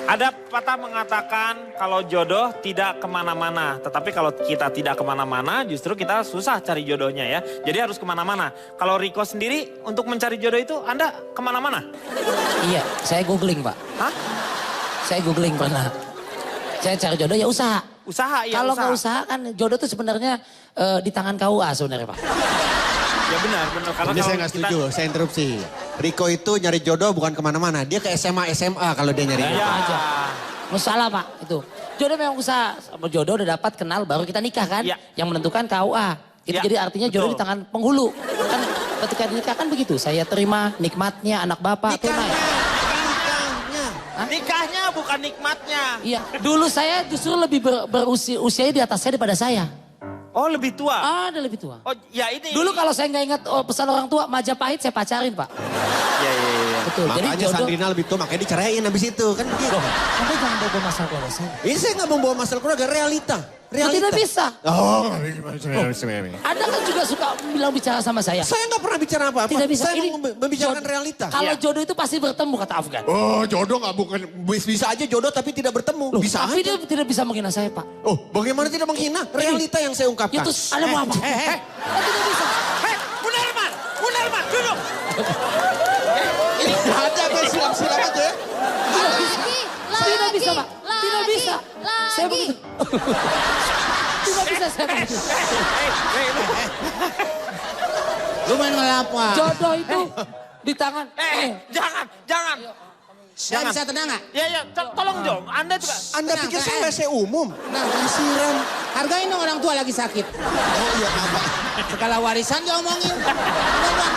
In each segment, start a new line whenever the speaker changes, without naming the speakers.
Ada patah mengatakan kalau jodoh tidak kemana-mana. Tetapi kalau kita tidak kemana-mana justru kita susah cari jodohnya ya. Jadi harus kemana-mana. Kalau Riko sendiri untuk mencari jodoh itu Anda kemana-mana?
Iya, saya googling Pak.
Hah?
Saya googling pernah. Saya cari jodoh ya usaha.
Usaha ya
Kalau
usaha.
nggak usaha kan jodoh itu sebenarnya di tangan KUA sebenarnya Pak.
Ya benar. Karena
Ini
kalau
saya nggak
kita-
setuju, saya interupsi. Riko itu nyari jodoh bukan kemana-mana. Dia ke SMA kalau dia nyari jodoh.
Ya.
aja. Nggak salah Pak itu. Jodoh memang usaha. Jodoh udah dapat kenal baru kita nikah kan.
Ya.
Yang menentukan KUA. Itu
Ya,
jadi artinya jodoh
betul.
di tangan penghulu. Kan ketika dinikah kan begitu. Saya terima nikmatnya anak bapak. Tunai.
Nikahnya bukan nikmatnya.
Iya. Dulu saya justru lebih usianya di atas saya daripada saya.
Oh lebih tua.
Ada lebih tua.
Oh ya ini.
Dulu kalau saya nggak ingat pesan orang tua, Majapahit saya pacarin Pak.
Ya.
Betul.
Makanya
Jadi jodoh.
Sandrina lebih tua, makanya diceraiin habis itu. Kan gitu.
Anda jangan bawa masalah keluarga saya.
Ini saya nggak membawa masalah keluarga, realita.
Tidak bisa.
Oh,
Anda kan juga suka bilang bicara sama saya.
saya nggak pernah bicara apa-apa.
Tidak bisa.
Saya membicarakan
jodoh.
realita.
Kalau
Iya.
jodoh itu pasti bertemu kata Afgan.
Oh, jodoh nggak bukan bisa aja jodoh tapi tidak bertemu.
Loh,
bisa
tapi
aja.
dia tidak bisa menghina saya Pak.
Oh, bagaimana tidak menghina? Realita yang saya ungkapkan.
Itu Anda mau apa? Anda tidak bisa.
Hei, Munarman, duduk.
Ini ada guys, silam-silam aja ya.
Tidak bisa Pak. Tidak bisa. Saya begitu. Tidak bisa saya begitu.
Lu main ngapa?
Jodoh itu di tangan.
Jangan.
Saya bisa tenang gak?
Ya, tolong dong. Anda juga.
Anda
Tenang,
pikir
tenang.
saya WC umum?
Nah,
Disiram.
hargain dong orang tua lagi sakit.
Oh iya, apa?
Segala warisan diomongin. Udah Bang.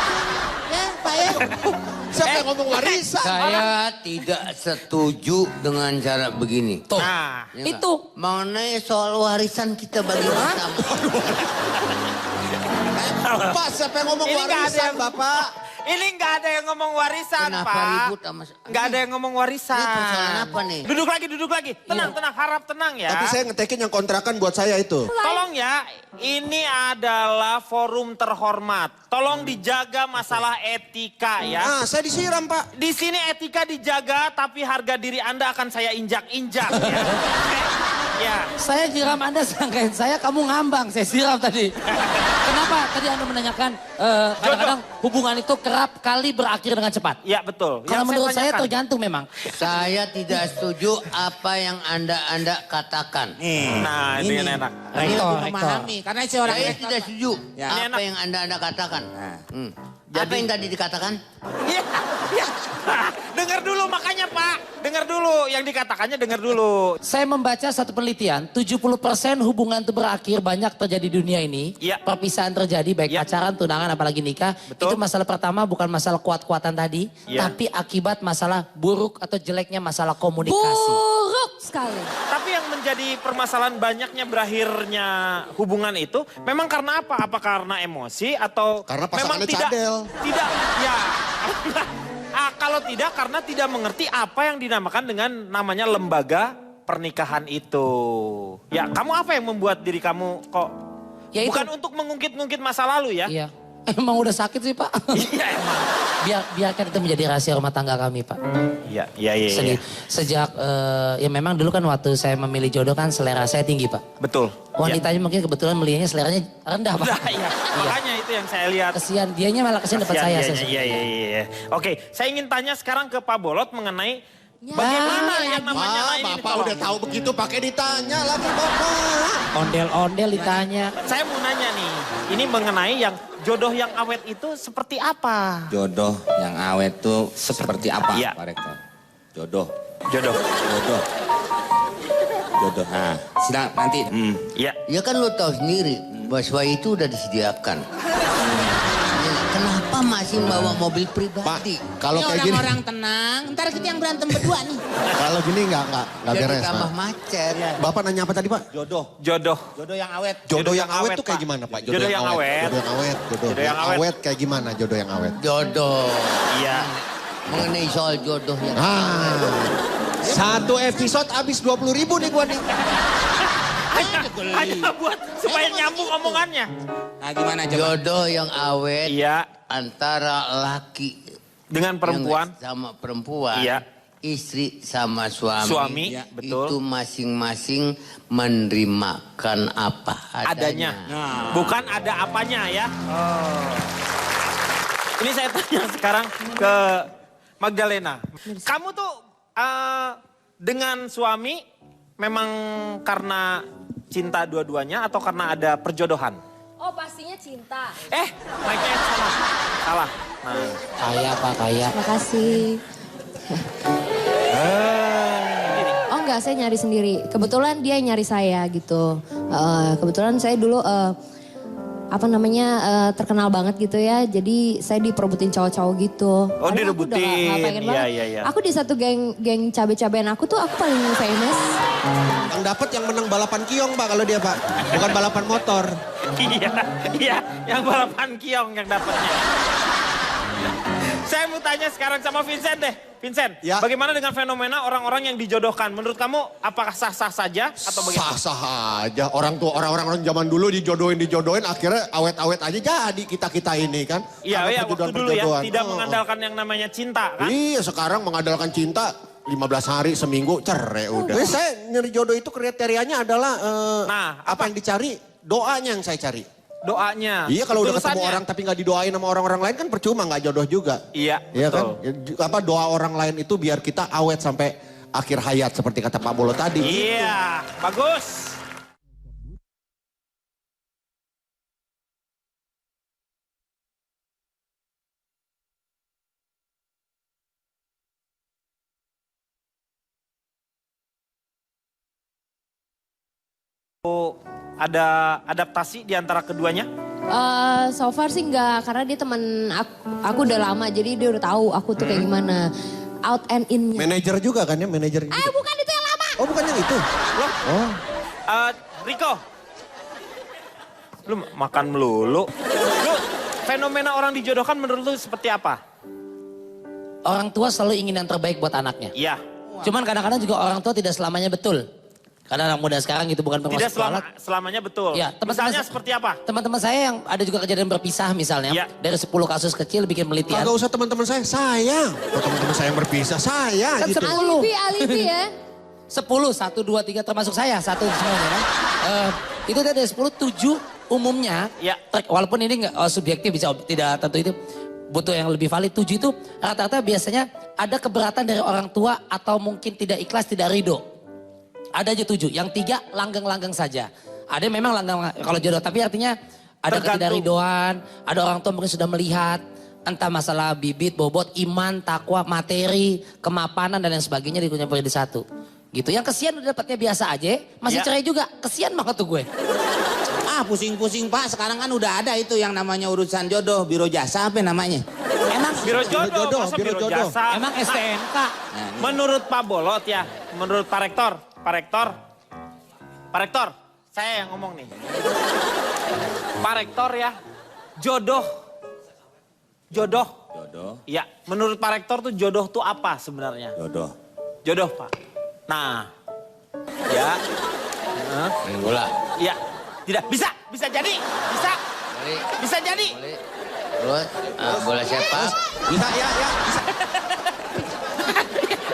Ya, Pak ya.
Siapa yang ngomong warisan?
Saya tidak setuju dengan cara begini.
Tuh.
Nah,
Ya nggak?
Itu.
Mengenai soal warisan kita bagi bersama.
Pak, siapa yang ngomong
Ini nggak ada
warisan,
yang-
Bapak?
ini nggak ada yang ngomong warisan,
Kenapa
Pak.
ribut sama...
Nggak ada yang ngomong warisan.
Ini persoalan apa nih?
Duduk lagi. Tenang, harap tenang ya.
Tapi saya ngetekin yang kontrakan buat saya itu.
Tolong ya, ini adalah forum terhormat. Tolong dijaga masalah etika ya.
Ah, saya disiram, Pak.
Di sini etika dijaga, tapi harga diri Anda akan saya injak-injak ya. Ya.
Saya siram Anda sangkain saya kamu ngambang. Saya siram tadi. Kenapa tadi Anda menanyakan kadang-kadang hubungan itu kerap kali berakhir dengan cepat?
Ya betul.
Kalau
Yang
menurut saya
tanyakan.
tergantung memang.
Saya tidak setuju apa yang Anda katakan.
Nah, ini yang enak.
Ini
Rektor,
lebih memahami. Karena saya orang
Saya
rektor.
tidak setuju
Ya.
Ini
apa
enak.
yang Anda katakan. Hmm. Apa
Jadi-
yang tadi dikatakan?
Iya. Dengar dulu makanya Pak. Dengar dulu yang dikatakannya dengar dulu.
Saya membaca satu penelitian, 70% hubungan itu berakhir banyak terjadi di dunia ini.
Iya.
Perpisahan terjadi baik
Iya.
pacaran, tunangan, apalagi nikah.
Betul.
Itu masalah pertama bukan masalah kuat-kuatan tadi.
Iya.
Tapi akibat masalah buruk atau jeleknya masalah komunikasi.
Buruk sekali.
Tapi yang menjadi permasalahan banyaknya berakhirnya hubungan itu memang karena apa? Apa karena emosi atau
Karena
memang
pasangannya
tidak
cadel.
tidak ya. Kalau tidak karena tidak mengerti apa yang dinamakan dengan namanya lembaga pernikahan itu. Ya, kamu apa yang membuat diri kamu kok
Ya itu.
bukan untuk mengungkit-ungkit masa lalu ya?
Iya. Emang udah sakit sih Pak.
Iya emang.
Biarkan itu menjadi rahasia rumah tangga kami Pak.
Iya.
Sejak ya memang dulu kan waktu saya memilih jodoh kan selera saya tinggi Pak.
Betul.
Wanitanya mungkin kebetulan melihatnya seleranya rendah Pak.
Nah, iya. Makanya itu yang saya lihat.
Kesian, dianya malah kesian dapat saya.
Iya. Oke, saya ingin tanya sekarang ke Pak Bolot mengenai
Ya,
bagaimana
lagi.
yang namanya
Pak,
lain ini.
Bapak
tolong.
udah tahu begitu pakai ditanya lagi, Bapak.
Ondel-ondel ditanya.
Saya mau nanya nih, ini mengenai yang jodoh yang awet itu seperti apa?
Jodoh yang awet tuh seperti apa,
Iya.
Pak Rektor? Jodoh.
Jodoh.
Jodoh. Nah, silakan nanti.
Iya.
Ya kan lo tahu sendiri, bahwa itu udah disediakan. Ya, kenapa masih bawa mobil
Pak,
pribadi?
kalau
Ini
kayak gini,
orang-orang tenang. Ntar kita yang berantem berdua nih.
kalau gini nggak
Jadi
beres,
tambah
Pak.
macet.
Bapak nanya apa tadi, Pak?
Jodoh.
Jodoh.
Jodoh yang awet.
Jodoh yang awet tuh
Pak.
kayak gimana, Pak?
Jodoh yang awet.
Jodoh yang awet.
Jodoh yang awet.
awet kayak gimana jodoh yang awet?
Jodoh.
Iya.
Mengenai soal jodoh yang
Satu episode habis 20.000 nih gua nih.
Hanya buat supaya nyambung omongannya.
Nah gimana coba?
jodoh yang awet
Iya.
antara laki
Dengan perempuan.
yang sama perempuan
Iya.
istri sama suami,
Suami, betul.
itu masing-masing menerimakan apa adanya.
Bukan ada apanya ya. Ini saya tanya sekarang ke Magdalena. Kamu tuh dengan suami memang karena cinta dua-duanya atau karena ada perjodohan?
Oh pastinya cinta.
Mic-nya salah. Nah.
Kaya Pak, kaya.
Makasih. Oh enggak, saya nyari sendiri. Kebetulan dia yang nyari saya gitu. Kebetulan saya dulu terkenal banget gitu ya. Jadi saya diperebutin cowok-cowok gitu.
Oh,
Padahal aku udah
direbutin.
nggak pengen banget.
Iya.
Aku di satu geng cabe-cabean aku tuh aku paling famous.
Yang dapat yang menang balapan kiong Pak kalau dia Pak. Bukan balapan motor.
Iya, yang balapan kiong yang dapatnya. Saya mau tanya sekarang sama Vincent deh. Vincent,
Ya.
bagaimana dengan fenomena orang-orang yang dijodohkan? Menurut kamu apakah sah-sah saja atau bagaimana?
Sah-sah aja. Orang zaman dulu dijodohin akhirnya awet-awet aja jadi kita ini kan.
Iya,
Karena
waktu dulu ya,
perjodohan-perjodohan.
tidak mengandalkan yang namanya cinta kan?
Iya, sekarang mengandalkan cinta 15 hari seminggu cerai udah. Jadi saya nyari jodoh itu kriterianya adalah apa yang dicari, doanya yang saya cari.
Doanya.
Iya, kalau udah ketemu
ketulusannya.
orang tapi nggak didoain sama orang-orang lain kan percuma, nggak jodoh juga.
Iya,
Iya kan?
betul.
Apa doa orang lain itu biar kita awet sampai akhir hayat seperti kata Pak Bolo tadi.
Iya, bagus. Ada adaptasi di antara keduanya?
So far sih enggak, karena dia teman aku udah lama, jadi dia udah tahu aku tuh kayak gimana. Out and in-nya.
Manajer juga kan ya, manajer juga.
Bukan itu yang lama.
Oh, bukan yang itu.
Loh?
Oh.
Riko. Lu makan melulu. Lu fenomena orang dijodohkan menurut lu seperti apa?
Orang tua selalu ingin yang terbaik buat anaknya.
Iya.
Cuman kadang-kadang juga orang tua tidak selamanya betul. Karena anak muda sekarang gitu bukan
Tidak
termasuk kualat.
selamanya betul.
Ya,
Misalnya seperti apa?
Teman-teman saya yang ada juga kejadian berpisah misalnya.
Ya.
Dari 10 kasus kecil bikin penelitian.
Kagak usah teman-teman saya, kalau teman-teman saya yang berpisah, saya
Kan
gitu.
10.
Alibi ya.
10, 1, 2, 3 termasuk saya. 1 semuanya kan. Itu dari 10, 7 umumnya.
Ya.
Walaupun ini nggak subjektif bisa tidak tentu itu. Butuh yang lebih valid. 7 itu rata-rata biasanya ada keberatan dari orang tua atau mungkin tidak ikhlas, tidak ridho. Ada aja 7, yang 3 langgeng-langgeng saja. Ada yang memang langgeng kalau jodoh, tapi artinya ada ketidakridoan, ada orang tua mungkin sudah melihat, entah masalah bibit, bobot, iman, takwa, materi, kemapanan dan lain sebagainya dikumpulkan di satu. Gitu, yang kesian udah dapatnya biasa aja, masih cerai juga, kesian banget tuh gue.
Pusing-pusing Pak, sekarang kan udah ada itu yang namanya urusan jodoh, biro jasa apa namanya?
Emang
Biro jodoh, masa
biro
biro
jodoh.
jasa?
emang STNK.
Menurut Pak Bolot ya, menurut Pak Rektor, saya yang ngomong nih. Pak Rektor ya, jodoh.
Jodoh.
Ya, menurut Pak Rektor tuh jodoh tuh apa sebenarnya? Jodoh Pak. Nah, ya.
Main bola.
Ya, tidak bisa jadi,
Boleh.
bisa jadi.
Boleh. Terus bola siapa?
Bisa ya, bisa.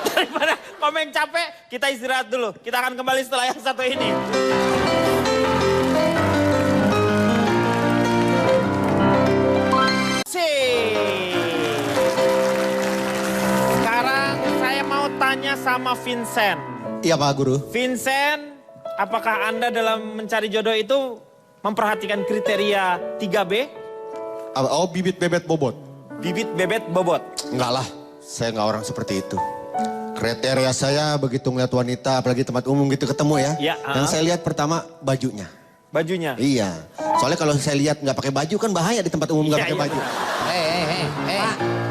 Daripada komen capek, kita istirahat dulu. Kita akan kembali setelah yang satu ini. Sekarang saya mau tanya sama Vincent.
Iya Pak Guru.
Vincent, apakah Anda dalam mencari jodoh itu memperhatikan kriteria 3B?
Oh, bibit bebet bobot.
Bibit, bebet, bobot.
Enggak lah, saya nggak orang seperti itu. Kriteria saya begitu ngeliat wanita, apalagi tempat umum gitu ketemu ya.
Ya,
Yang saya lihat pertama bajunya.
Bajunya.
Iya. Soalnya kalau saya lihat nggak pakai baju kan bahaya di tempat umum nggak
Iya,
pakai
iya,
baju.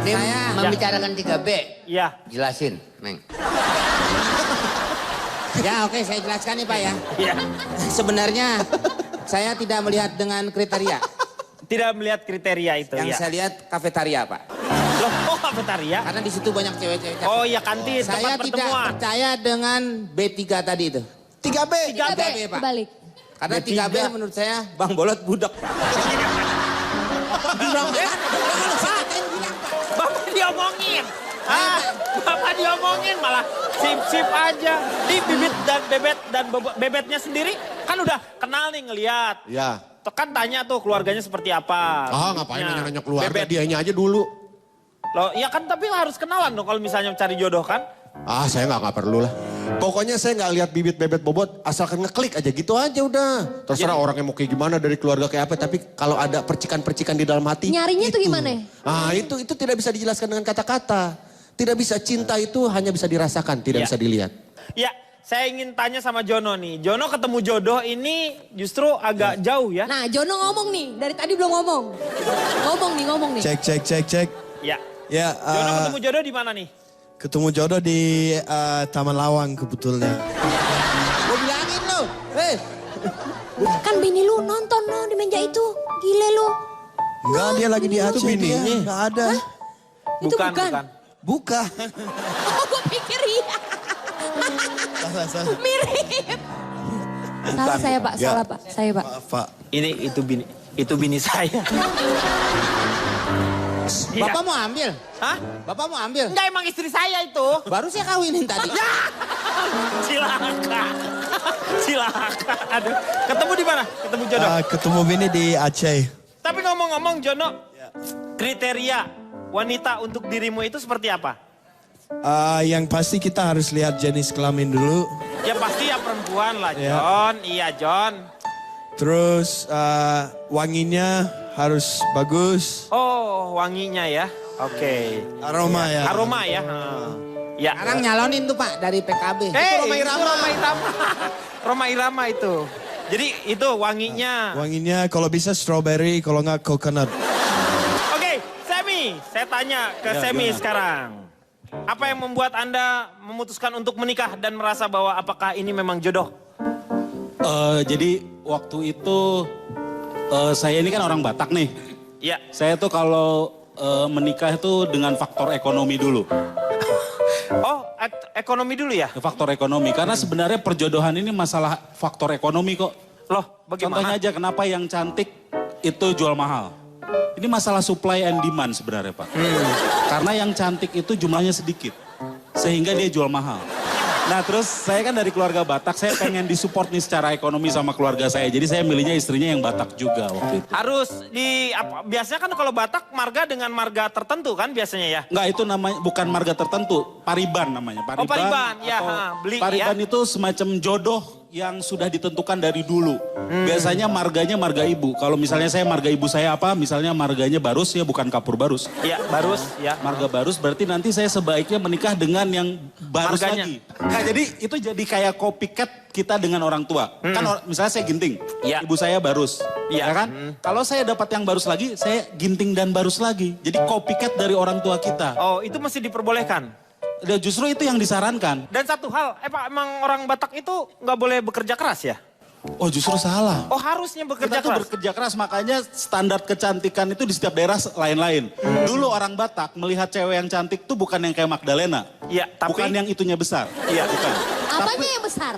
Dia
saya-
membicarakan 3B.
Iya.
Jelasin, Neng.
Ya oke, saya jelaskan nih Pak ya.
Iya.
Sebenarnya saya tidak melihat dengan kriteria.
Tidak melihat kriteria itu
Yang
ya.
saya lihat kafetaria Pak.
Loh, kok kafetaria?
Karena di situ banyak cewek-cewek cantik.
Oh iya kantin,
Saya
tempat
tidak
pertemuan.
percaya dengan B3 tadi itu.
3B.
3B.
Pak.
Kebalik.
Karena 3B menurut saya Bang Bolot budak Pak. Bilang kan, saya katain bilang Pak.
Bapak diomongin. Ah, Bapak diomongin malah sip-sip aja. Di bibit dan bebetnya sendiri kan udah kenal nih ngelihat.
Ya.
Kan tanya tuh keluarganya seperti apa.
Ngapain nanya-nanya keluarga,
Bebet.
dianya aja dulu.
Loh, ya kan tapi harus kenalan dong kalau misalnya cari jodoh kan.
Saya nggak perlu lah. Pokoknya saya nggak lihat bibit bebet bobot, asalkan ngeklik aja gitu aja udah. Terserah orangnya mau kayak gimana, dari keluarga kayak apa, tapi kalau ada percikan-percikan di dalam hati.
Nyarinya tuh gimana?
Itu tidak bisa dijelaskan dengan kata-kata. Tidak bisa, cinta itu hanya bisa dirasakan, tidak bisa dilihat.
Ya, saya ingin tanya sama Jono nih. Jono ketemu jodoh ini justru agak jauh ya.
Nah, Jono ngomong nih, dari tadi belum ngomong. Ngomong nih.
Cek.
Ya.
Ya,
Jono ketemu jodoh di mana nih?
ketemu jodoh di Taman Lawang kebetulan.
Gue bilangin lo.
Kan bini lu nonton lo di meja itu. Gile lu.
Enggak, dia lagi di Aceh dia. Enggak ada.
Itu bukan.
Bukan.
Oh, gue pikir iya.
Salah.
Mirip. Salah saya Pak, salah Pak. Saya Pak.
Maaf, Pak.
Itu bini saya.
Bapak mau ambil?
Hah?
Bapak mau ambil?
Enggak, emang istri saya itu.
Baru saya kawinin tadi.
Ya. Silakan. Aduh, ketemu di mana? Ketemu jodoh.
Ketemu bini di Aceh.
Tapi ngomong-ngomong Jono, kriteria wanita untuk dirimu itu seperti apa?
Yang pasti kita harus lihat jenis kelamin dulu.
Ya pasti ya perempuan lah,
Ya.
John. Iya, John.
Terus wanginya harus bagus.
Oh, wanginya ya. Oke.
Aroma ya.
Aroma ya. Ya.
Sekarang nyalonin tuh Pak dari PKB.
Roma Irama. Roma Irama itu. Jadi itu wanginya.
Wanginya kalau bisa strawberry, kalau nggak coconut.
Oke, Semi. Saya tanya ke Semi sekarang. Apa yang membuat Anda memutuskan untuk menikah dan merasa bahwa apakah ini memang jodoh?
Jadi waktu itu saya ini kan orang Batak nih.
Iya.
Saya tuh kalau menikah itu dengan faktor ekonomi dulu.
Oh, ekonomi dulu ya?
Faktor ekonomi. Karena sebenarnya perjodohan ini masalah faktor ekonomi kok.
Loh, bagaimana?
Contohnya aja kenapa yang cantik itu jual mahal. Ini masalah supply and demand sebenarnya Pak. Karena yang cantik itu jumlahnya sedikit. Sehingga dia jual mahal. Nah terus saya kan dari keluarga Batak, saya pengen disupport nih secara ekonomi sama keluarga saya. Jadi saya milihnya istrinya yang Batak juga waktu itu.
Harus biasanya kan kalau Batak marga dengan marga tertentu kan biasanya ya?
Enggak, itu namanya bukan marga tertentu, Pariban namanya.
Oh, Pariban, ya, beli
Pariban
ya.
itu semacam jodoh yang sudah ditentukan dari dulu. Biasanya marganya marga ibu. Kalau misalnya saya marga ibu saya apa, misalnya marganya Barus ya, bukan Kapur Barus.
Iya, Barus ya.
Marga Barus berarti nanti saya sebaiknya menikah dengan yang Barus
Marganya.
lagi. Nah, jadi itu jadi kayak copycat kita dengan orang tua. Kan misalnya saya Ginting,
Ya.
ibu saya Barus.
Ya.
Ya kan? Kalau saya dapat yang Barus lagi, saya Ginting dan Barus lagi. Jadi copycat dari orang tua kita.
Oh, itu masih diperbolehkan.
Dan justru itu yang disarankan.
Dan satu hal, Pak, emang orang Batak itu nggak boleh bekerja keras ya?
Oh justru salah.
Oh, harusnya bekerja
Kita tuh
keras.
bekerja keras, makanya standar kecantikan itu di setiap daerah lain-lain. Dulu orang Batak melihat cewek yang cantik tuh bukan yang kayak Magdalena.
Iya, tapi
Bukan yang itunya besar.
Iya.
Bukan.
Apanya yang besar?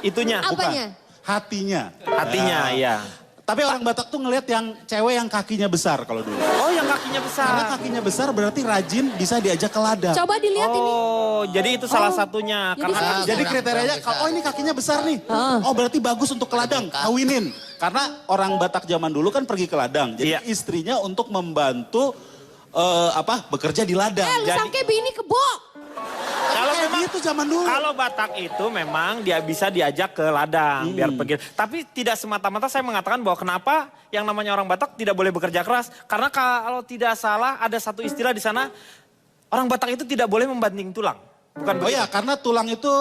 Itunya.
Apanya?
Hatinya.
Hatinya, iya.
Tapi orang Batak tuh ngelihat yang cewek yang kakinya besar kalau dulu.
Oh, yang kakinya besar.
Karena kakinya besar berarti rajin, bisa diajak ke ladang.
Coba dilihat ini.
Oh, jadi itu salah satunya.
Jadi
Karena
saya-
Jadi kriterianya, oh ini kakinya besar nih.
Ah.
Oh berarti bagus untuk ke ladang, kawinin. Karena orang Batak zaman dulu kan pergi ke ladang. Jadi
Iya.
istrinya untuk membantu bekerja di ladang.
Lu
Jadi
sangke bini kebo.
kalau
kayak
memang
gitu zaman dulu.
Kalau Batak itu memang dia bisa diajak ke ladang biar pergi. Tapi tidak semata-mata saya mengatakan bahwa kenapa yang namanya orang Batak tidak boleh bekerja keras. Karena kalau tidak salah ada satu istilah di sana, orang Batak itu tidak boleh membanting tulang. Bukan
Oh
begitu?
ya, karena tulang itu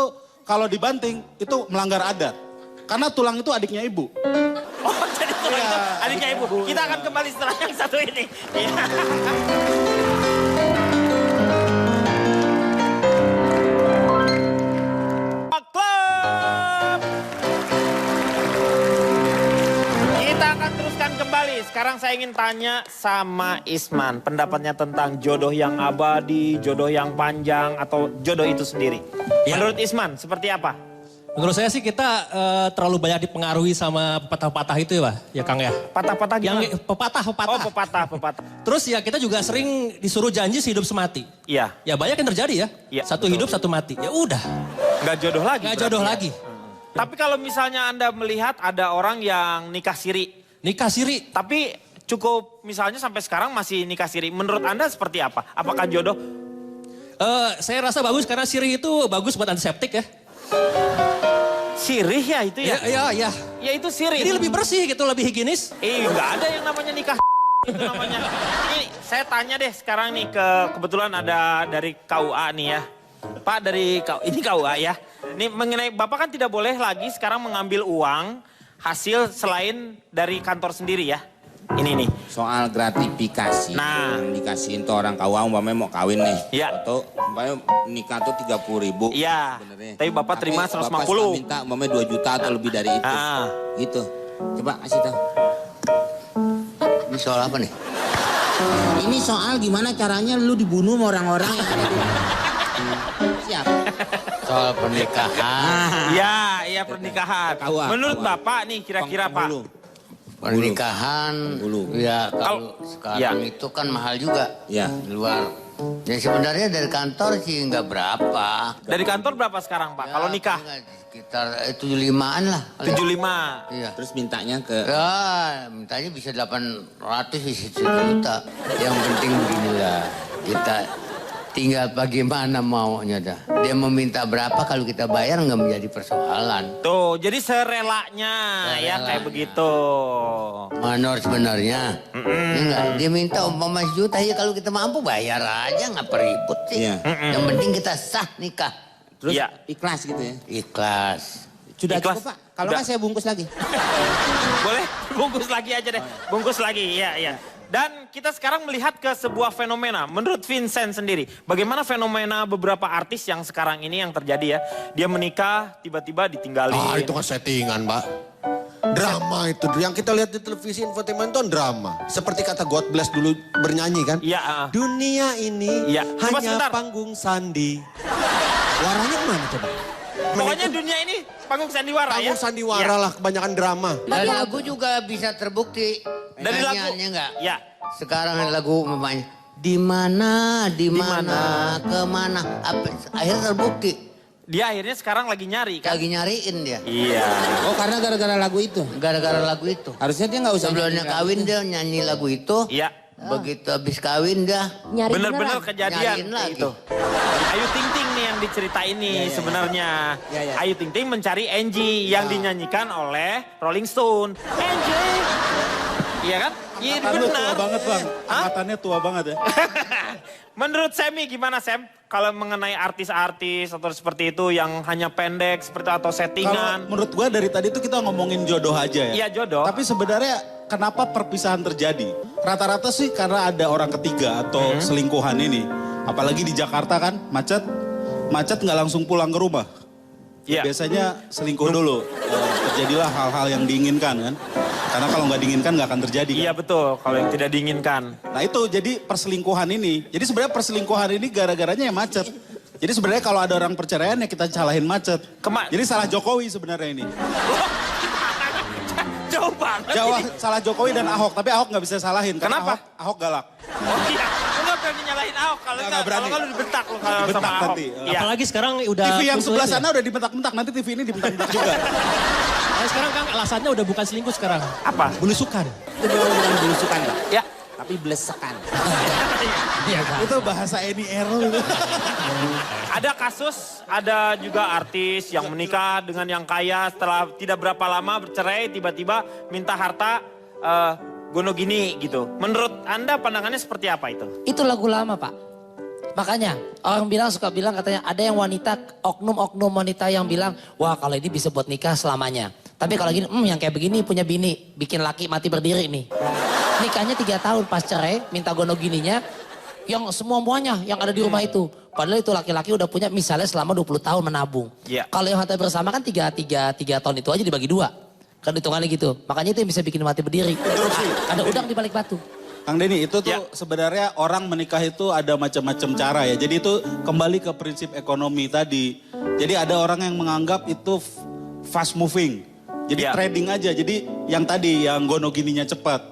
kalau dibanting itu melanggar adat. Karena tulang itu adiknya ibu.
Oh, jadi tulang
Iya,
itu adiknya ibu. Kita akan kembali setelah yang satu ini. Iya. Club. Kita akan teruskan kembali. Sekarang saya ingin tanya sama Isman. Pendapatnya tentang jodoh yang abadi, jodoh yang panjang, atau jodoh itu sendiri.
Ya.
Menurut Isman, seperti apa?
Menurut saya sih kita terlalu banyak dipengaruhi sama pepatah-pepatah itu ya Pak, ya Kang ya.
Patah-patah gimana?
Yang pepatah.
Oh pepatah.
Terus ya kita juga sering disuruh janji sehidup semati.
Iya.
Ya banyak yang terjadi ya.
Iya,
Satu
betul.
hidup, satu mati. Ya udah.
Nggak jodoh lagi.
Nggak
berarti
jodoh
ya?
lagi.
Tapi kalau misalnya Anda melihat ada orang yang nikah siri.
Nikah siri.
Tapi cukup misalnya sampai sekarang masih nikah siri. Menurut Anda seperti apa? Apakah jodoh?
Saya rasa bagus karena siri itu bagus buat antiseptik ya.
Sirih ya itu ya?
Iya.
Ya itu sirih.
Jadi lebih bersih gitu, lebih higienis.
Nggak ada yang namanya nikah itu namanya. Ini saya tanya deh sekarang nih kebetulan ada dari KUA nih ya. Pak dari ini KUA ya. Ini mengenai Bapak kan tidak boleh lagi sekarang mengambil uang hasil selain dari kantor sendiri ya. Ini nih.
Soal gratifikasi.
Nah.
Yang dikasihin tuh orang KUA umpamanya mau kawin nih.
Iya.
Atau umpamanya nikah tuh 30.000.
Iya.
Sebenarnya.
Tapi Bapak terima 150.
Bapak suka minta umpamanya 2 juta atau lebih dari itu. Gitu. Coba kasih tahu.
Ini soal apa nih?
Ini soal gimana caranya lu dibunuh sama orang-orang yang ada di... Siap.
Soal pernikahan.
Iya pernikahan. Menurut Bapak nih kira-kira Pak.
Pernikahan, ya kalau sekarang itu kan mahal juga.
Ya.
Di luar. Ya sebenarnya dari kantor sih nggak berapa.
Dari kantor berapa sekarang Pak?
Ya,
kalau nikah?
Sekitar 75-an lah.
75.
Iya.
Terus mintanya ke...
Ya, mintanya bisa 800, bisa 1 juta. Yang penting beginilah, kita tinggal bagaimana maunya dah. Dia meminta berapa kalau kita bayar nggak menjadi persoalan.
Tuh, jadi serelanya ya kayak begitu.
Manor sebenarnya. Ya enggak, dia minta umpama 1 juta ya kalau kita mampu bayar aja nggak peribut sih.
Iya.
Yang penting kita sah nikah.
Terus
Iya.
ikhlas gitu ya?
Ikhlas.
Sudah
Ikhlas.
cukup Pak? Kalau
Udah.
nggak saya bungkus lagi.
Boleh? Bungkus lagi aja deh. Bungkus lagi, iya. Dan kita sekarang melihat ke sebuah fenomena. Menurut Vincent sendiri, bagaimana fenomena beberapa artis yang sekarang ini yang terjadi ya. Dia menikah, tiba-tiba ditinggalin.
Itu kan settingan, Pak. Drama itu. Yang kita lihat di televisi infotainment itu kan drama. Seperti kata God Bless dulu bernyanyi kan.
Iya.
Dunia ini
Coba
hanya
sebentar.
panggung sandi. Warnanya kemana coba?
Pokoknya dunia ini panggung sandiwara ya.
Panggung sandiwara lah, kebanyakan drama.
Dan lagu juga bisa terbukti.
Dari lagu?
Nyanyiannya enggak?
Ya.
Sekarang ada lagu umpamanya. Di mana, kemana. Akhirnya terbukti.
Dia akhirnya sekarang lagi nyari kan.
Lagi nyariin dia.
Iya.
Oh karena gara-gara lagu itu?
Gara-gara lagu itu.
Harusnya dia nggak usah
Sebelumnya kawin dia nyanyi lagu itu.
Iya.
Begitu habis kawin dia.
Nyari
Bener-bener
beneran.
kejadian
Nyariin lagi.
itu. Ayu Ting Ting nih yang diceritain nih sebenarnya. Ayu Ting Ting mencari Angie yang dinyanyikan oleh Rolling Stone. Angie. Iya kan? Iya
Angkatannya
benar.
tua banget Bang. Angkatannya tua banget ya.
Menurut Semi gimana Sam? Kalau mengenai artis-artis atau seperti itu yang hanya pendek seperti atau
Kalau
settingan.
menurut gua dari tadi tuh kita ngomongin jodoh aja ya.
Iya jodoh.
Tapi sebenarnya kenapa perpisahan terjadi? Rata-rata sih karena ada orang ketiga atau selingkuhan ini. Apalagi di Jakarta kan macet nggak langsung pulang ke rumah.
Iya.
Biasanya selingkuh dulu. Terjadilah hal-hal yang diinginkan kan. Karena kalau nggak diinginkan nggak akan terjadi.
Iya
Kan?
betul, kalau yang tidak diinginkan.
Nah itu jadi perselingkuhan ini. Jadi sebenarnya perselingkuhan ini gara-garanya yang macet. Jadi sebenarnya kalau ada orang perceraian ya kita salahin macet. Jadi salah Jokowi sebenarnya ini.
Jauh banget
Jawa
ini.
salah Jokowi dan Ahok, tapi Ahok nggak bisa salahin. Karena
Kenapa?
Ahok galak.
Oh iya, lu gak berani nyalahin Ahok. Kalau
Nggak
enggak,
berani.
kalau lu dibentak lu kalau
Dibentak
sama Ahok.
nanti.
Iya.
Apalagi sekarang udah...
TV yang
muncul
sebelah
itu ya.
sana udah dibentak-bentak, nanti TV ini dibentak-bentak juga.
Nah, sekarang Kang alasannya udah bukan selingkuh sekarang.
Apa?
Belusukan.
Itu memang bukan belusukan Pak.
Ya.
Tapi blesekan.
Itu bahasa Eni Errol.
Ada kasus, ada juga artis yang menikah dengan yang kaya setelah tidak berapa lama bercerai tiba-tiba minta harta gono gini gitu. Menurut Anda pandangannya seperti apa itu?
Itu lagu lama Pak. Makanya orang suka bilang katanya ada yang wanita, oknum-oknum wanita yang bilang, wah kalau ini bisa buat nikah selamanya. Tapi kalau gini, yang kayak begini punya bini, bikin laki mati berdiri nih. Nikahnya 3 tahun pas cerai, minta gono gininya, yang semua-muanya yang ada di rumah itu. Padahal itu laki-laki udah punya misalnya selama 20 tahun menabung.
Iya.
Kalau yang harta bersama kan 3 tahun itu aja dibagi 2. Kan hitungannya gitu. Makanya itu yang bisa bikin mati berdiri. Ada udang di balik batu.
Kang Denny, itu tuh sebenarnya orang menikah itu ada macam-macam cara ya. Jadi itu kembali ke prinsip ekonomi tadi. Jadi ada orang yang menganggap itu fast moving. Jadi
Ya.
trading aja. Jadi yang tadi yang gonogininya cepat.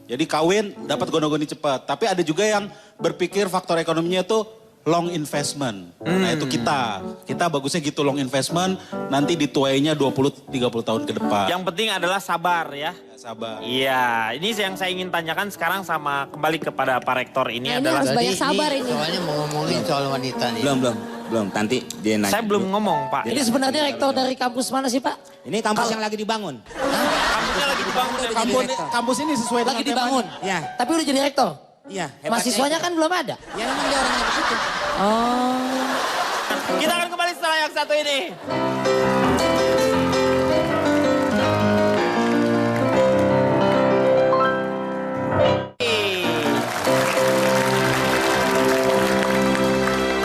Jadi kawin dapat gonogini cepat. Tapi ada juga yang berpikir faktor ekonominya itu long investment. Nah itu kita. Kita bagusnya gitu long investment. Nanti dituainya 20-30 tahun ke depan.
Yang penting adalah sabar ya.
Ya, sabar.
Iya, ini yang saya ingin tanyakan sekarang sama kembali kepada Pak Rektor ini
Nah, ini
adalah
harus banyak sabar ini.
Soalnya mau ngomongin soal wanita nih.
Belum. Nanti dia nanya.
saya belum ngomong Pak.
Ini sebenarnya rektor dari kampus mana sih Pak?
Ini kampus yang lagi dibangun.
Kampusnya lagi dibangun ya, Pak.
Kampus ini sesuai
Lagi dibangun?
Ya.
Tapi udah jadi rektor?
Iya.
Mahasiswanya kan belum ada?
Ya memang dia orangnya begitu.
Oh.
Kita akan kembali setelah yang satu ini.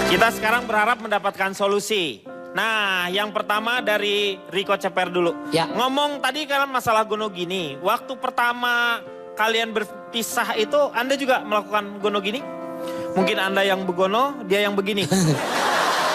Kita sekarang berharap mendapatkan solusi. Nah, yang pertama dari Riko Ceper dulu.
Ya.
Ngomong tadi kan masalah gonogini. Waktu pertama kalian berpisah itu Anda juga melakukan gonogini? Mungkin Anda yang begono, dia yang begini.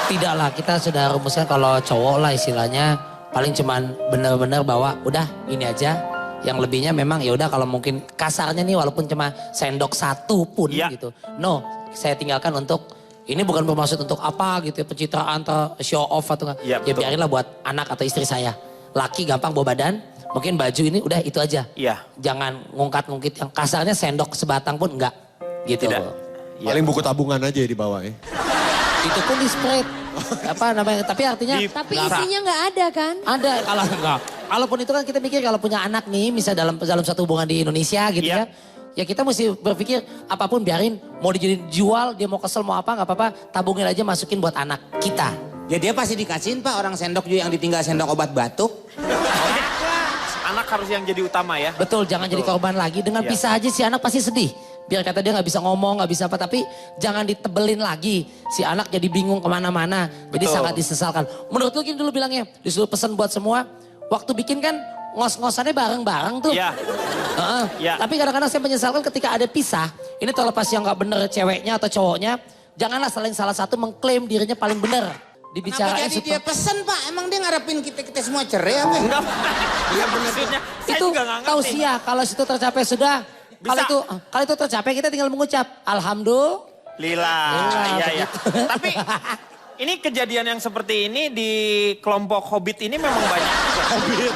Tidak lah, kita sudah rumuskan kalau cowok lah istilahnya paling cuman bener-bener bahwa udah ini aja. Yang lebihnya memang ya udah kalau mungkin kasarnya nih walaupun cuma sendok satu pun
Ya.
gitu. No, saya tinggalkan untuk ini bukan bermaksud untuk apa gitu ya, pencitraan atau show off atau enggak.
Ya,
Ya,
betul.
biarinlah buat anak atau istri saya. Laki gampang bawa badan, mungkin baju ini udah itu aja.
Iya.
Jangan ngungkat-ngungkit yang kasarnya sendok sebatang pun enggak. Gitu.
Tidak.
Paling buku tabungan aja ya dibawa ya.
Itu pun di spread. Apa namanya? Tapi artinya
Tapi isinya nggak ada kan?
ada kalau enggak. Kalaupun itu kan kita pikir kalau punya anak nih, misalnya dalam satu hubungan di Indonesia gitu
Iya.
ya. Ya kita mesti berpikir apapun biarin mau dijadiin jual, dia mau kesel mau apa nggak apa-apa, tabungin aja masukin buat anak kita.
Ya dia pasti dikasihin Pak, orang sendok juga yang ditinggal sendok obat batuk.
Anak harus yang jadi utama ya.
Betul, jangan jadi korban lagi. Dengan
Iya.
pisah aja si anak pasti sedih. Biar kata dia nggak bisa ngomong, nggak bisa apa, tapi jangan ditebelin lagi. Si anak jadi bingung kemana-mana, jadi
Betul.
sangat disesalkan. Menurut lu gini dulu bilangnya, disuruh pesan buat semua. Waktu bikin kan ngos-ngosannya bareng-bareng tuh.
Iya.
Heeh.
Ya.
Tapi kadang-kadang saya menyesalkan ketika ada pisah. Ini terlepas yang nggak bener ceweknya atau cowoknya, janganlah salah satu mengklaim dirinya paling bener.
Kenapa
Dibicarain
jadi dia pesen Pak? Emang dia ngarepin kita semua cerai apa?
Enggak. Iya maksudnya. Saya
itu
juga nggak ngerti.
tausiah kalau situ tercapai sudah.
Bisa.
Kalau itu tercapai kita tinggal mengucap alhamdulillah.
Lila. Iya, iya. Tapi ini kejadian yang seperti ini di kelompok Hobbit ini memang banyak juga.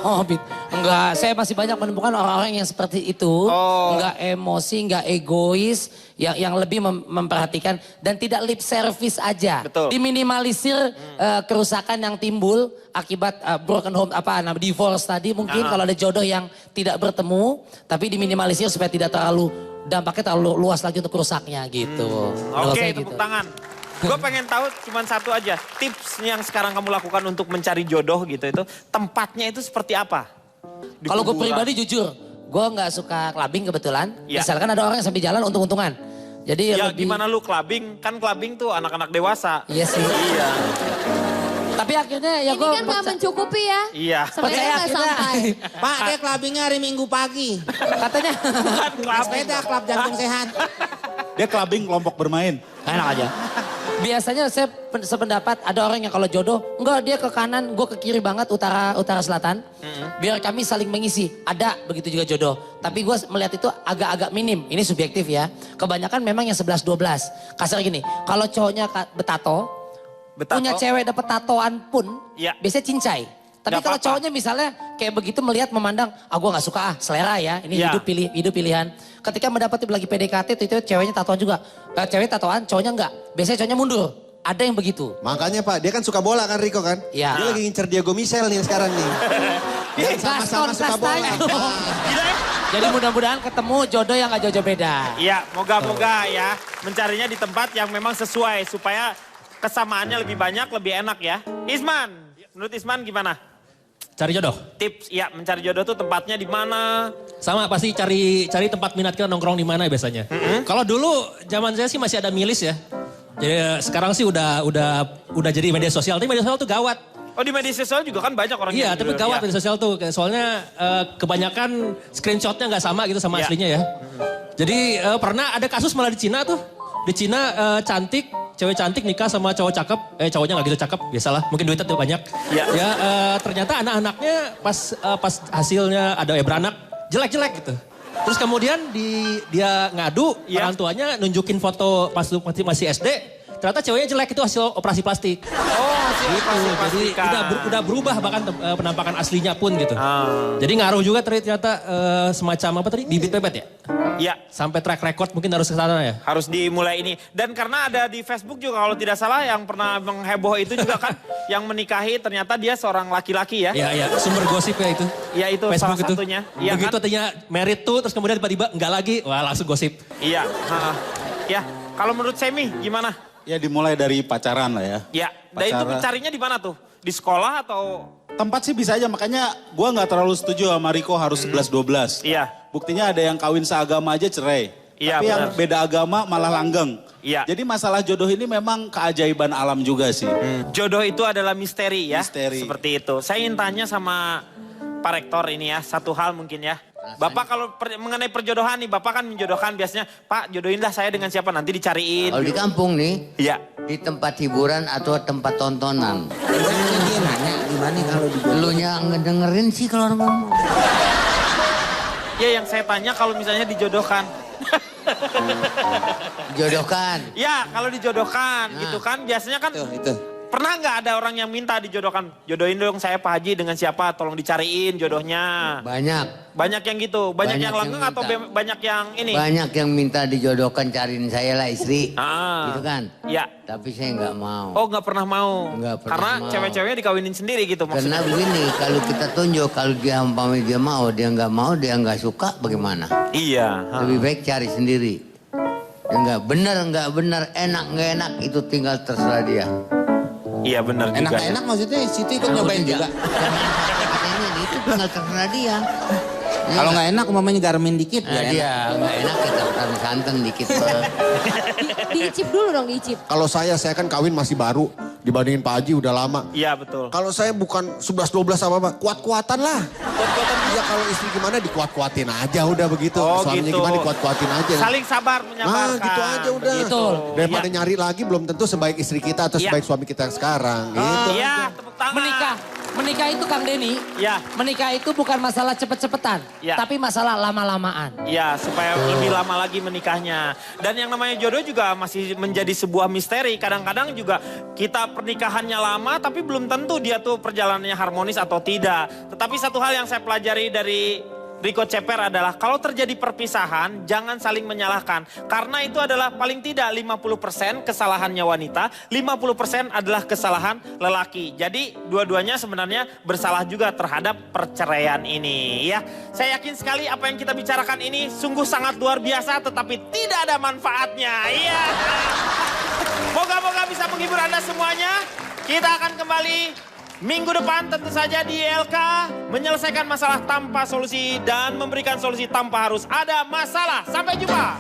Hobbit. Enggak, saya masih banyak menemukan orang-orang yang seperti itu.
Oh.
Enggak emosi, enggak egois. Yang lebih memperhatikan dan tidak lip service aja.
Betul.
Diminimalisir kerusakan yang timbul akibat broken home, divorce tadi. Mungkin kalau ada jodoh yang tidak bertemu. Tapi diminimalisir supaya tidak terlalu, dampaknya terlalu luas lagi untuk rusaknya gitu. Menurut
Oke,
saya
tepuk
gitu.
tangan. Gue pengen tahu cuma satu aja. Tips yang sekarang kamu lakukan untuk mencari jodoh gitu itu. Tempatnya itu seperti apa? Di
Kalau gue
kuburan.
pribadi jujur, gue nggak suka clubbing kebetulan.
Ya.
Misalkan ada orang yang sambil jalan untung-untungan. Jadi
Ya
lebih...
gimana lu clubbing? Kan clubbing tuh anak-anak dewasa.
Iya sih.
Iya.
Tapi akhirnya ya
Ini
gue
kan nggak mencukupi ya.
Iya.
Sebenarnya
Percaya
nggak
kita.
sampai.
Pak dia clubbingnya hari Minggu pagi.
katanya
Bukan clubbing.
Sepeda klub jantung sehat.
Dia clubbing kelompok bermain.
enak aja. Biasanya saya sependapat ada orang yang kalau jodoh, enggak dia ke kanan, gue ke kiri banget utara selatan. Biar kami saling mengisi. Ada begitu juga jodoh. Tapi gue melihat itu agak-agak minim. Ini subjektif ya. Kebanyakan memang yang 11-12. Kasar gini, kalau cowoknya betato, punya cewek dapet tatoan pun,
Ya.
biasanya cincai. Tapi
Nggak
kalau
apa-apa.
cowoknya misalnya kayak begitu melihat memandang, gue gak suka selera ya, ini
Ya.
hidup pilihan. Ketika mendapati lagi PDKT itu ceweknya tatoan juga. Cewek tatoan, cowoknya enggak. Biasanya cowoknya mundur. Ada yang begitu.
Makanya Pak, dia kan suka bola kan Riko kan?
Iya.
Dia lagi ngincer Diego Michel nih sekarang nih. Dia sama-sama
Gaston
suka bola.
Castagno. Jadi mudah-mudahan ketemu jodoh yang gak jauh-jauh beda.
Iya, moga-moga ya. Mencarinya di tempat yang memang sesuai supaya kesamaannya lebih banyak, lebih enak ya. Isman, menurut Isman gimana?
Cari jodoh.
Tips ya mencari jodoh tuh tempatnya di mana?
Sama pasti cari tempat minat kita nongkrong di mana biasanya. Kalau dulu zaman saya sih masih ada milis ya. Jadi sekarang sih udah jadi media sosial. Tapi media sosial tuh gawat.
Oh di media sosial juga kan banyak orang
Iya,
yang
tapi gawat
ya.
media sosial tuh. Soalnya kebanyakan screenshotnya nggak sama gitu sama
Iya.
aslinya ya. Jadi pernah ada kasus malah di Cina tuh. Di Cina cantik, cewek cantik nikah sama cowok cakep, cowoknya nggak gitu cakep, biasalah, mungkin duitnya tuh banyak.
Ya.
Ya ternyata anak-anaknya pas hasilnya ada beranak jelek-jelek gitu. Terus kemudian dia ngadu,
Ya.
orang tuanya nunjukin foto pas masih SD, ternyata ceweknya jelek itu hasil operasi plastik.
Oh, hasil
Gitu,
operasi
jadi
plastikan.
udah berubah bahkan penampakan aslinya pun gitu.
Ah.
Jadi ngaruh juga ternyata semacam apa tadi, bibit bebet ya?
Ya,
Sampai track record mungkin harus ke sana ya?
harus dimulai ini. Dan karena ada di Facebook juga kalau tidak salah yang pernah mengheboh itu juga kan yang menikahi ternyata dia seorang laki-laki ya.
Iya, sumber gosip ya itu.
Iya itu
Facebook
salah
itu.
satunya. Iya
Begitu
kan?
artinya married tuh, terus kemudian tiba-tiba enggak lagi, wah langsung gosip.
Iya. Ya, kalau menurut Semi gimana?
Ya dimulai dari pacaran lah ya.
Ya, dan itu
Pacaran.
mencarinya di mana tuh? Di sekolah atau?
Tempat sih bisa aja, makanya gua nggak terlalu setuju sama Riko harus 11-12.
Iya.
Buktinya ada yang kawin seagama aja cerai.
Iya,
Tapi yang
benar.
beda agama malah langgeng.
Iya.
Jadi masalah jodoh ini memang keajaiban alam juga sih.
Jodoh itu adalah misteri ya.
Misteri.
Seperti itu. Saya ingin tanya sama Pak Rektor ini ya, satu hal mungkin ya. Bapak kalau mengenai perjodohan nih, Bapak kan menjodohkan biasanya, Pak jodohinlah saya dengan siapa, nanti dicariin.
Kalau di kampung nih,
Iya.
di tempat hiburan atau tempat tontonan.
Dia nanya gimana kalau dijodoh.
Lu nya ngedengerin sih kalau orang ngomong.
Ya yang saya tanya kalau misalnya dijodohkan.
Jodohkan.
Ya kalau dijodohkan gitu kan biasanya kan
Itu.
pernah nggak ada orang yang minta dijodohkan? Jodohin dong saya Pak Haji dengan siapa, tolong dicariin jodohnya.
Banyak.
Banyak yang gitu, banyak yang langgeng atau
minta.
banyak yang ini?
Banyak yang minta dijodohkan, cariin saya lah istri.
Ah.
Gitu kan.
Ya.
Tapi saya nggak mau.
Oh nggak pernah mau?
Nggak pernah
Karena
mau.
cewek-ceweknya dikawinin sendiri gitu
Karena
maksudnya?
begini, kalau kita tunjuk, kalau dia umpamanya dia mau, dia nggak suka, bagaimana?
Iya.
Lebih baik cari sendiri. Ya nggak benar, enak nggak enak itu tinggal terserah dia.
Iya benar juga.
Enak
ya.
enak maksudnya situ ikut nyobain juga.
Katanya itu tinggal terserah dia.
Kalau nggak enak umpamanya garmin dikit
Nah,
ya
dia nggak enak kita taruh santan dikit.
Diicip dulu dong, diicip.
Kalau saya kan kawin masih baru dibandingin Pak Haji udah lama.
Iya betul.
Kalau saya bukan 11-12 apa-apa, kuat-kuatan lah. Ya kalau istri gimana dikuat-kuatin aja udah begitu.
Oh,
Suaminya
gitu.
gimana dikuat-kuatin aja.
Saling sabar menyabarkan.
Nah gitu aja udah.
Begitu.
Daripada
Iya.
nyari lagi belum tentu sebaik istri kita atau
Iya.
sebaik suami kita yang sekarang. Gitu.
Iya tepuk tangan.
Menikah itu Kang Denny,
Ya.
menikah itu bukan masalah cepet-cepetan,
Ya.
tapi masalah lama-lamaan.
Ya, supaya lebih lama lagi menikahnya. Dan yang namanya jodoh juga masih menjadi sebuah misteri. Kadang-kadang juga kita pernikahannya lama tapi belum tentu dia tuh perjalanannya harmonis atau tidak. Tetapi satu hal yang saya pelajari dari Riko Ceper adalah kalau terjadi perpisahan jangan saling menyalahkan. Karena itu adalah paling tidak 50% kesalahannya wanita, 50% adalah kesalahan lelaki. Jadi dua-duanya sebenarnya bersalah juga terhadap perceraian ini ya. Saya yakin sekali apa yang kita bicarakan ini sungguh sangat luar biasa tetapi tidak ada manfaatnya. Iya. Moga-moga bisa menghibur Anda semuanya. Kita akan kembali minggu depan tentu saja di LK menyelesaikan masalah tanpa solusi dan memberikan solusi tanpa harus ada masalah. Sampai jumpa.